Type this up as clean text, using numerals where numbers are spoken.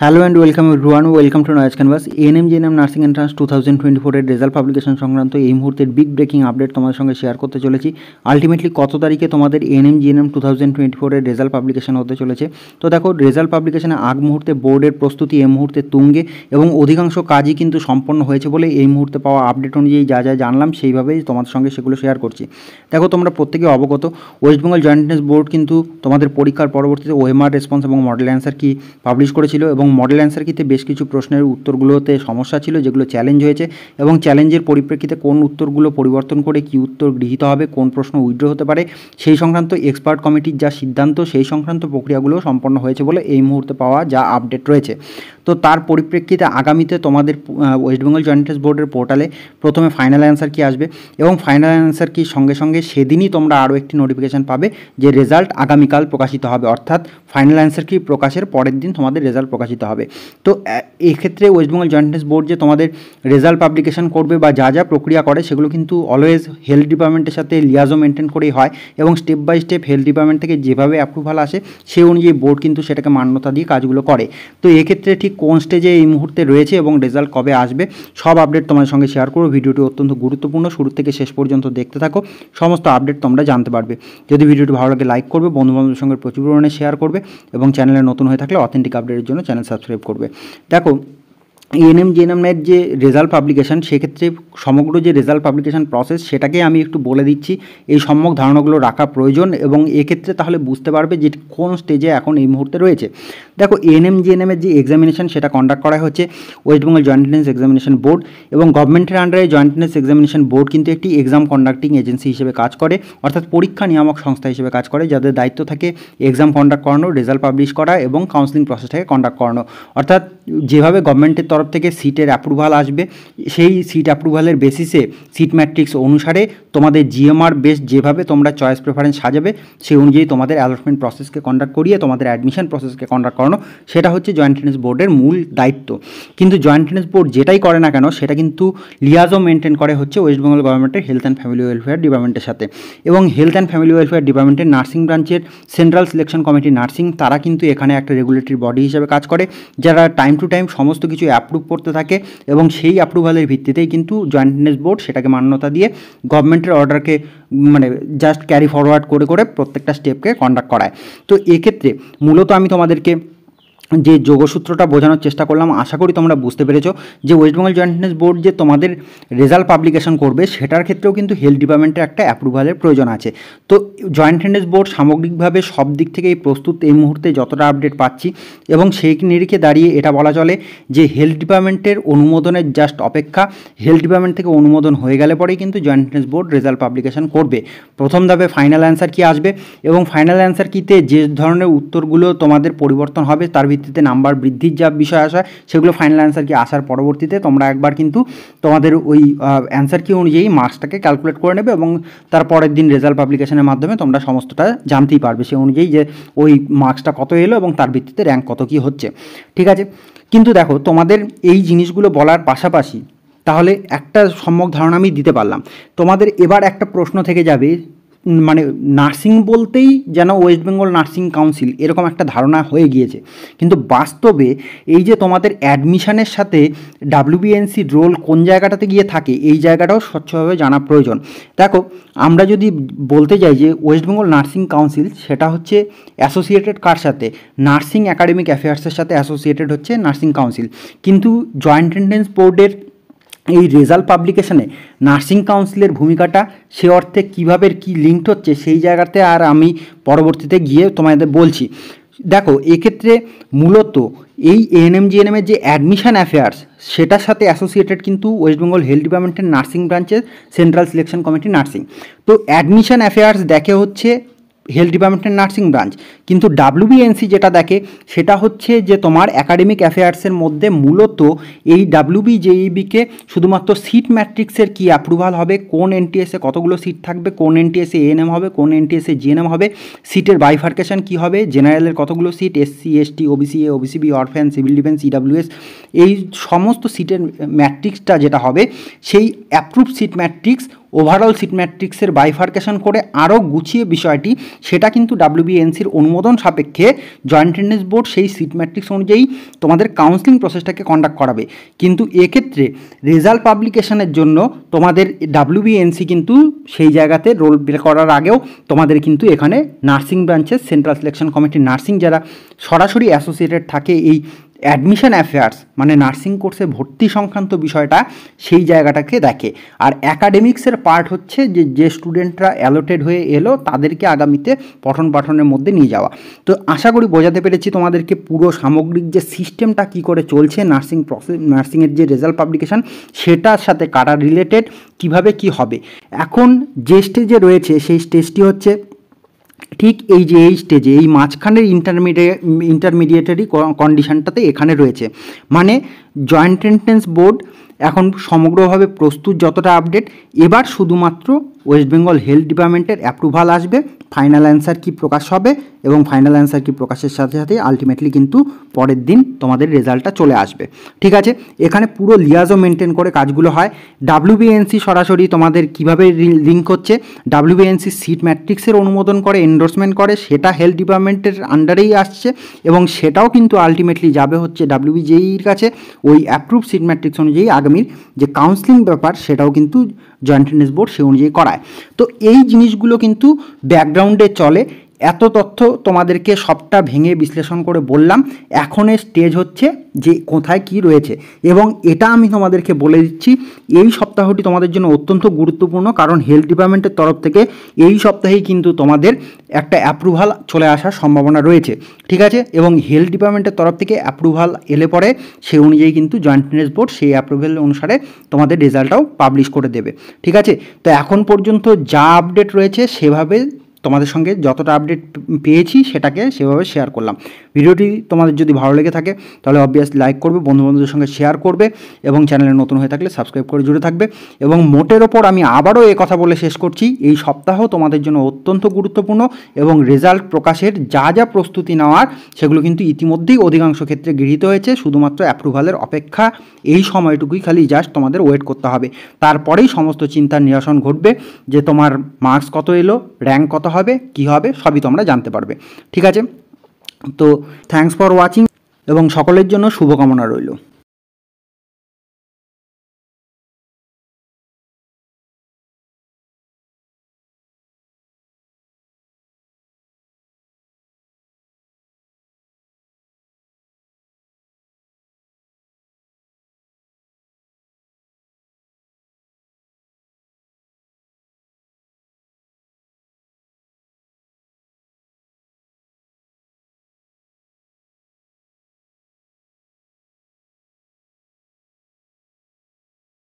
Hello and welcome everyone, welcome to noise canvas. ANM nursing entrance 2024 এর result publication সংক্রান্ত এই মুহূর্তের big breaking update তোমাদের সঙ্গে শেয়ার করতে চলেছি। আলটিমেটলি কত তারিখে তোমাদের এএনএম 2024 এর রেজাল্ট পাবলিকেশন হতে চলেছে। তো দেখো, রেজাল্ট পাবলিকেশনের আগ মুহূর্তে বোর্ডের প্রস্তুতি এই মুহূর্তে তুঙ্গে এবং অধিকাংশ কাজই কিন্তু সম্পন্ন হয়েছে বলে এই মুহূর্তে পাওয়া আপডেট অনুযায়ী যা যা জানলাম সেইভাবেই তোমাদের সঙ্গে সেগুলো শেয়ার করছি। দেখো, তোমরা প্রত্যেকে অবগত, West Bengal joint entrance board কিন্তু তোমাদের পরীক্ষার পরবর্তীতে ওএমআর রেসপন্স এবং মডেল অ্যান্সার কি পাবলিশ করেছিল এবং মডেল অ্যান্সার কিতে বেশ কিছু প্রশ্নের উত্তরগুলোতে সমস্যা ছিল যেগুলো চ্যালেঞ্জ হয়েছে এবং চ্যালেঞ্জের পরিপ্রেক্ষিতে কোন উত্তরগুলো পরিবর্তন করে কি উত্তর গৃহীত হবে, কোন প্রশ্ন উইথড্র হতে পারে, সেই সংক্রান্ত এক্সপার্ট কমিটির যা সিদ্ধান্ত সেই সংক্রান্ত প্রক্রিয়াগুলো সম্পন্ন হয়েছে বলে এই মুহূর্তে পাওয়া যা আপডেট রয়েছে। তো তার পরিপ্রেক্ষিতে আগামীতে তোমাদের ওয়েস্ট বেঙ্গল জয়েন্ট এন্ট্রান্স বোর্ডের পোর্টালে প্রথমে ফাইনাল অ্যান্সার কি আসবে এবং ফাইনাল অ্যান্সার কি সঙ্গে সঙ্গে সেদিনই তোমরা আরও একটি নোটিফিকেশান পাবে যে রেজাল্ট আগামীকাল প্রকাশিত হবে, অর্থাৎ ফাইনাল অ্যান্সার কি প্রকাশের পরের দিন তোমাদের রেজাল্ট প্রকাশিত হবে। তো এক্ষেত্রে West Bengal joint entrance board যে তোমাদের রেজাল্ট পাবলিকেশন করবে বা যা যা প্রক্রিয়া করে সেগুলো কিন্তু অলওয়েজ হেলথ ডিপার্টমেন্টের সাথে লিয়াজো মেনটেন করেই হয় এবং step by step health department থেকে যেভাবে অ্যাপ্রুভাল আসে সেই অনুযায়ী বোর্ড কিন্তু সেটাকে মান্যতা দিয়ে কাজগুলো করে। তো এক্ষেত্রে ঠিক কোন স্টেজে এই মুহূর্তে রয়েছে এবং রেজাল্ট কবে আসবে সব আপডেট তোমাদের সঙ্গে শেয়ার করবো। ভিডিওটি অত্যন্ত গুরুত্বপূর্ণ, শুরু থেকে শেষ পর্যন্ত দেখতে থাকো, সমস্ত আপডেট তোমরা জানতে পারবে। যদি ভিডিওটি ভালো লাগে লাইক করবে, বন্ধুবান্ধবের সঙ্গে প্রচুর পরিমাণে শেয়ার করবে এবং চ্যানেলে নতুন হয়ে থাকলে অথেন্টিক আপডেটের জন্য চ্যানেল সাবস্ক্রাইব করবে। দেখো, এএনএম জিএনএমের যে রেজাল্ট পাবলিকেশান সেক্ষেত্রে সমগ্র যে রেজাল্ট পাবলিকেশান প্রসেস সেটাকে আমি একটু বলে দিচ্ছি, এই সম্যক ধারণাগুলো রাখা প্রয়োজন এবং এক্ষেত্রে তাহলে বুঝতে পারবে যে কোন স্টেজে এখন এই মুহূর্তে রয়েছে। দেখো, এএনএম জিএনএমের যে এক্সামিনেশান সেটা কন্ডাক্ট করা হচ্ছে West Bengal joint entrance examination board এবং গভর্নমেন্টের আন্ডারে জয়েন্ট এন্ট্রান্স এক্সামিনেশন বোর্ড কিন্তু একটি এক্সাম কন্ডাক্টিং এজেন্সি হিসেবে কাজ করে, অর্থাৎ পরীক্ষা নিয়ামক সংস্থা হিসেবে কাজ করে, যাদের দায়িত্ব থাকে এক্সাম কন্ডাক্ট করানো, রেজাল্ট পাবলিশ করা এবং কাউন্সিলিং প্রসেসটাকে কন্ডাক্ট করানো। অর্থাৎ যেভাবে গভর্নমেন্টের তরফ থেকে সিটের অ্যাপ্রুভাল আসবে সেই সিট অ্যাপ্রুভালের বেসিসে সিট ম্যাট্রিক্স অনুসারে তোমাদের জিএমআর বেস যেভাবে তোমরা চয়েস প্রেফারেন্স সাজাবে সেই অনুযায়ী তোমাদের অ্যালটমেন্ট প্রসেসকে কন্ডাক্ট করিয়ে তোমাদের অ্যাডমিশন প্রসেসকে কন্ডাক্ট করানো, সেটা হচ্ছে জয়েন্ট এন্ট্রান্স বোর্ডের মূল দায়িত্ব। কিন্তু জয়েন্ট এন্ট্রান্স বোর্ড যেটাই করে না কেন সেটা কিন্তু লিয়াজও মেনটেন করে হচ্ছে ওয়েস্ট বেঙ্গল গভর্নমেন্টের হেলথ অ্যান্ড ফ্যামিলি ওয়েলফেয়ার ডিপার্টমেন্টের সাথে এবং হেলথ অ্যান্ড ফ্যামিলি ওয়েলফেয়ার ডিপার্টমেন্টের নার্সিং ব্রাঞ্চের সেন্ট্রাল সিলেকশন কমিটি নার্সিং, তারা কিন্তু এখানে একটা রেগুলেটরি বডি হিসেবে কাজ করে, যারা টাইম টু টাইম সমস্ত কিছু অ্যাপ্রুভ করতে থাকে এবং সেই অ্যাপ্রুভালের ভিত্তিতেই কিন্তু জয়েন্ট এন্ট্রান্স বোর্ড সেটাকে মান্যতা দিয়ে গভর্নমেন্টের অর্ডারকে জাস্ট ক্যারি ফরওয়ার্ড করে করে প্রত্যেকটা স্টেপকে কন্ডাক্ট করায়। তো এক্ষেত্রে মূলত আমি তোমাদেরকে যে যোগসূত্রটা বোঝানোর চেষ্টা করলাম, আশা করি তোমরা বুঝতে পেরেছো যে West Bengal joint entrance board যে তোমাদের রেজাল্ট পাবলিকেশন করবে সেটার ক্ষেত্রেও কিন্তু হেলথ ডিপার্টমেন্টের একটা অ্যাপ্রুভালের প্রয়োজন আছে। তো জয়েন্ট এন্ট্রান্স বোর্ড সামগ্রিকভাবে সব দিক থেকেই প্রস্তুত এই মুহূর্তে যতটা আপডেট পাচ্ছি এবং সেই নিরিখে দাঁড়িয়ে এটা বলা চলে যে হেলথ ডিপার্টমেন্টের অনুমোদনের জাস্ট অপেক্ষা। হেলথ ডিপার্টমেন্ট থেকে অনুমোদন হয়ে গেলে পরেই কিন্তু joint entrance board result publication করবে। প্রথম ধাপে ফাইনাল অ্যান্সার কি আসবে এবং ফাইনাল অ্যান্সার কিতে যে ধরনের উত্তরগুলো তোমাদের পরিবর্তন হবে তার ভিত্তিতে নাম্বার বৃদ্ধির যা বিষয় আসা সেগুলো ফাইনাল অ্যান্সার কি আসার পরবর্তীতে তোমরা একবার কিন্তু তোমাদের ওই অ্যান্সার কি অনুযায়ী মার্কসটাকে ক্যালকুলেট করে নেবে এবং তার পরের দিন রেজাল্ট পাবলিকেশনের মাধ্যমে তোমরা সমস্তটা জানতেই পারবে সেই অনুযায়ী যে ওই মার্কসটা কত এলো এবং তার ভিত্তিতে র্যাঙ্ক কত কী হচ্ছে। ঠিক আছে, কিন্তু দেখো, তোমাদের এই জিনিসগুলো বলার পাশাপাশি তাহলে একটা সম্যক ধারণা আমি দিতে পারলাম। তোমাদের এবার একটা প্রশ্ন থেকে যাবে, নার্সিং বলতেই যেন ওয়েস্ট বেঙ্গল নার্সিং কাউন্সিল এরকম একটা ধারণা হয়ে গিয়েছে, কিন্তু বাস্তবে এই যে তোমাদের অ্যাডমিশনের সাথে ডাব্লিউবিএনসির রোল কোন জায়গাটাতে গিয়ে থাকে এই জায়গাটাও স্বচ্ছভাবে জানা প্রয়োজন। দেখো, আমরা যদি বলতে যাই যে ওয়েস্ট বেঙ্গল নার্সিং কাউন্সিল সেটা হচ্ছে অ্যাসোসিয়েটেড কার সাথে, নার্সিং অ্যাকাডেমিক অ্যাফেয়ার্সের সাথে অ্যাসোসিয়েটেড হচ্ছে নার্সিং কাউন্সিল। কিন্তু জয়েন্ট এন্ট্রান্স বোর্ডের এই রেজাল্ট পাবলিকেশনে নার্সিং কাউন্সিলের ভূমিকাটা সে অর্থে কীভাবে কী লিঙ্কড হচ্ছে সেই জায়গাতে আর আমি পরবর্তীতে গিয়ে তোমাদের বলছি। দেখো, এক্ষেত্রে মূলত এই এএনএম জিএনএমের যে অ্যাডমিশন অ্যাফেয়ার্স সেটার সাথে অ্যাসোসিয়েটেড কিন্তু ওয়েস্ট বেঙ্গল হেলথ ডিপার্টমেন্টের নার্সিং ব্রাঞ্চের সেন্ট্রাল সিলেকশন কমিটি নার্সিং। তো অ্যাডমিশন অ্যাফেয়ার্স দেখে হচ্ছে হেলথ ডিপার্টমেন্টের নার্সিং ব্রাঞ্চ, কিন্তু ডাব্লিউবিএনসি যেটা দেখে সেটা হচ্ছে যে তোমার অ্যাকাডেমিক অ্যাফেয়ার্সের মধ্যে মূলত এই ডাব্লিউবিজেইবিকে শুধুমাত্র সিট ম্যাট্রিক্সের কি অ্যাপ্রুভাল হবে, কোন এনটিএসে কতগুলো সিট থাকবে, কোন এনটিএসে এএনএম হবে, কোন এনটিএসে জিএনএম হবে, সিটের বাইফার্কেশন কি হবে, জেনারেলের কতগুলো seat, SC ST OBC A OBC B orphan civil defence EWS, এই সমস্ত সিটের ম্যাট্রিক্সটা যেটা হবে সেই approve seat matrix overall seat ম্যাট্রিক্সের বাইফার্কেশন করে আরও গুছিয়ে বিষয়টি, সেটা কিন্তু ডাব্লিউবিএনসির অনুমোদন সাপেক্ষে জয়েন্ট এন্ট্রান্স বোর্ড সেই সিট ম্যাট্রিক্স অনুযায়ী তোমাদের কাউন্সিলিং প্রসেসটাকে কন্ডাক্ট করাবে। কিন্তু এক্ষেত্রে রেজাল্ট পাবলিকেশনের জন্য তোমাদের ডাব্লিউবিএনসি কিন্তু সেই জায়গাতে রোল প্লে করার আগেও তোমাদের কিন্তু এখানে নার্সিং ব্রাঞ্চের সেন্ট্রাল সিলেকশন কমিটির নার্সিং যারা সরাসরি অ্যাসোসিয়েটেড থাকে এই অ্যাডমিশন অ্যাফেয়ার্স মানে নার্সিং কোর্সে ভর্তি সংক্রান্ত বিষয়টা, সেই জায়গাটাকে দেখে। আর অ্যাকাডেমিক্সের পার্ট হচ্ছে যে স্টুডেন্টরা অ্যালোটেড হয়ে এলো তাদেরকে আগামীতে পঠন পাঠনের মধ্যে নিয়ে যাওয়া। তো আশা করি বোঝাতে পেরেছি তোমাদেরকে পুরো সামগ্রিক যে সিস্টেমটা কী করে চলছে নার্সিং প্রসেস, নার্সিংয়ের যে রেজাল্ট পাবলিকেশান সেটার সাথে কারা রিলেটেড, কিভাবে কি হবে। এখন যে স্টেজে রয়েছে সেই স্টেজটি হচ্ছে ঠিক এই যে এই স্টেজে এই মাঝখানের ইন্টারমিডিয়েটারি কন্ডিশনটাতে এখানে রয়েছে। মানে জয়েন্ট এন্ট্রান্স বোর্ড এখন সমগ্রভাবে প্রস্তুত, যতটা আপডেট, এবার শুধুমাত্র ওয়েস্ট বেঙ্গল হেলথ ডিপার্টমেন্টের অ্যাপ্রুভাল আসবে, ফাইনাল অ্যান্সার কি প্রকাশ হবে এবং ফাইনাল অ্যান্সার কি প্রকাশের সাথে সাথে আলটিমেটলি কিন্তু পরের দিন তোমাদের রেজাল্টটা চলে আসবে। ঠিক আছে, এখানে পুরো লিয়াজও মেনটেন করে কাজগুলো হয়। ডাব্লিউবিএনসি সরাসরি তোমাদের কিভাবে লিঙ্ক হচ্ছে, ডাব্লিউবিএনসি সিট ম্যাট্রিক্সের অনুমোদন করে, এন্ডোর্সমেন্ট করে, সেটা হেলথ ডিপার্টমেন্টের আন্ডারেই আসছে এবং সেটাও কিন্তু আলটিমেটলি যাবে হচ্ছে ডাব্লিউবিজেইর কাছে ওই অ্যাপ্রুভ সিট ম্যাট্রিক্স অনুযায়ী। আগামীর যে কাউন্সিলিং ব্যাপার সেটাও কিন্তু জয়েন্ট এন্ট্রান্স বোর্ড সে অনুযায়ী করায়। তো এই জিনিসগুলো কিন্তু ব্যাকগ্রাউন্ডে চলে। এত তথ্য তোমাদেরকে সবটা ভেঙে বিশ্লেষণ করে বললাম। এখনের স্টেজ হচ্ছে যে কোথায় কি রয়েছে, এবং এটা আমি তোমাদেরকে বলে দিচ্ছি এই সপ্তাহটি তোমাদের জন্য অত্যন্ত গুরুত্বপূর্ণ, কারণ হেলথ ডিপার্টমেন্টের তরফ থেকে এই সপ্তাহেই কিন্তু তোমাদের একটা অ্যাপ্রুভাল চলে আসার সম্ভাবনা রয়েছে। ঠিক আছে, এবং হেলথ ডিপার্টমেন্টের তরফ থেকে অ্যাপ্রুভাল এলে পরে সেই অনুযায়ী কিন্তু জয়েন্ট এন্ট্রান্স বোর্ড সেই অ্যাপ্রুভাল অনুসারে তোমাদের রেজাল্টটাও পাবলিশ করে দেবে। ঠিক আছে, তো এখন পর্যন্ত যা আপডেট রয়েছে সেভাবে তোমাদের সঙ্গে যতটা আপডেট পেয়েছি সেটাকে সেভাবে শেয়ার করলাম। ভিডিওটি তোমাদের যদি ভালো লেগে থাকে তাহলে অবভিয়াসলি লাইক করবে, বন্ধুবান্ধবদের সঙ্গে শেয়ার করবে এবং চ্যানেলে নতুন হয়ে থাকলে সাবস্ক্রাইব করে জুড়ে থাকবে। এবং মোটের ওপর আমি আবারও কথা বলে শেষ করছি, এই সপ্তাহ তোমাদের জন্য অত্যন্ত গুরুত্বপূর্ণ এবং রেজাল্ট প্রকাশের যা যা প্রস্তুতি নেওয়ার সেগুলো কিন্তু ইতিমধ্যেই অধিকাংশ ক্ষেত্রে গৃহীত হয়েছে। শুধুমাত্র অ্যাপ্রুভালের অপেক্ষা, এই সময়টুকুই খালি জাস্ট তোমাদের ওয়েট করতে হবে। তারপরেই সমস্ত চিন্তার নিরসন ঘটবে যে তোমার মার্কস কত এলো, র্যাঙ্ক কত হবে, কি হবে, সবই তোমরা জানতে পারবে। ঠিক আছে, তো থ্যাঙ্কস ফর ওয়াচিং এবং সকলের জন্য শুভকামনা রইল।